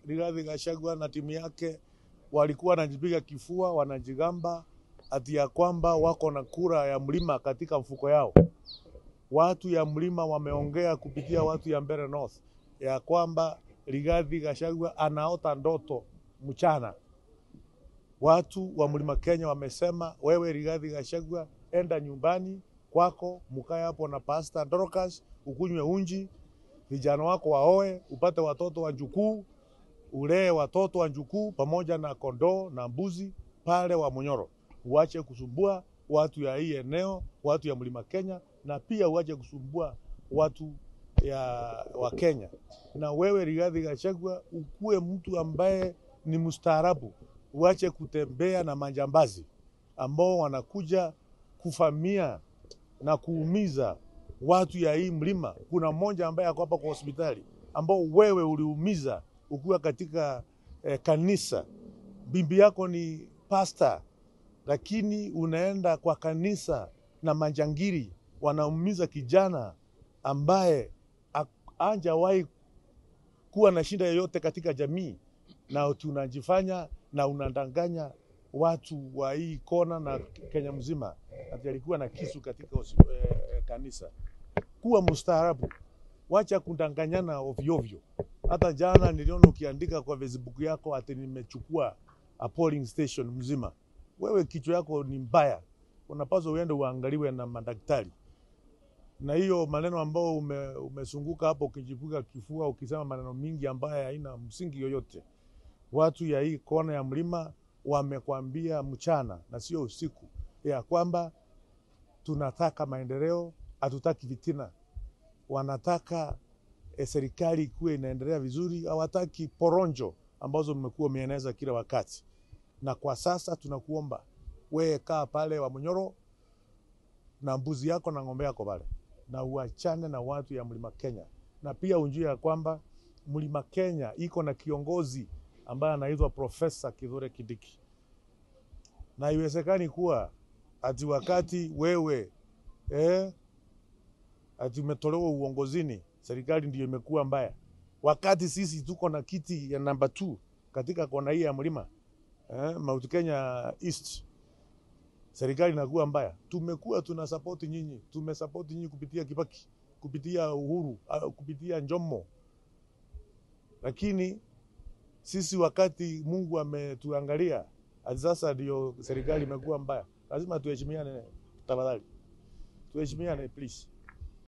Rigathi Gachagua na timu yake walikuwa wanajipiga kifua, wanajigamba ati ya kwamba wako na kura ya mlima katika mfuko yao. Watu ya mlima wameongea kupitia watu ya Mbeere North ya kwamba Rigathi Gachagua anaota ndoto mchana. Watu wa Mlima Kenya wamesema, wewe Rigathi Gachagua, enda nyumbani kwako, mkae hapo na Pastor Dorcas, ukunywe unji, vijana wako waoe, upate watoto wa njukuu, ulee watoto wa njukuu pamoja na kondoo na mbuzi pale wa Munyoro. Uache kusumbua watu ya hii eneo, watu ya Mlima Kenya, na pia uache kusumbua watu wa Kenya. Na wewe Rigathi Gachagua, ukue mtu ambaye ni mustaarabu. Uache kutembea na majambazi ambao wanakuja kufamia na kuumiza watu ya hii mlima. Kuna mmoja ambaye ako hapa kwa hospitali ambao wewe uliumiza ukiwa katika kanisa. Bibi yako ni pastor, lakini unaenda kwa kanisa na majangiri wanaumiza kijana ambaye hajawahi kuwa na shida yoyote katika jamii, na tunajifanya na unadanganya watu wa hii kona na Kenya mzima ati alikuwa na kisu katika kanisa. Kuwa mustaarabu, wacha kudanganyana ovyo ovyo. Hata jana niliona ukiandika kwa Facebook yako ati nimechukua a polling station mzima. Wewe kichwa yako ni mbaya, unapaswa uende uangaliwe na madaktari. Na hiyo maneno ambao umesunguka hapo ukijipiga kifua ukisema maneno mingi ambayo haina msingi yoyote. Watu ya hii kona ya mlima wamekwambia mchana na sio usiku ya kwamba tunataka maendeleo, hatutaki vitina. Wanataka serikali ikuwe inaendelea vizuri, hawataki poronjo ambazo mmekuwa meeneza kila wakati. Na kwa sasa tunakuomba wewe kaa pale wa Munyoro na mbuzi yako na ng'ombe yako pale, na uachane na watu ya Mlima Kenya. Na pia unjue ya kwamba Mlima Kenya iko na kiongozi ambaye anaitwa Profesa Kithure Kindiki. Na iwezekani kuwa ati wakati wewe ati umetolewa uongozini, serikali ndio imekuwa mbaya. Wakati sisi tuko na kiti ya namba 2 katika kona hii ya mlima, Mount Kenya East, serikali inakuwa mbaya. Tumekuwa tunasupport nyinyi, tumesupport nyinyi kupitia Kibaki, kupitia Uhuru, kupitia Njomo. Lakini sisi wakati Mungu ametuangalia, sasa ndio serikali imekuwa mbaya. Lazima tuheshimiane tafadhali. Tuheshimiane please.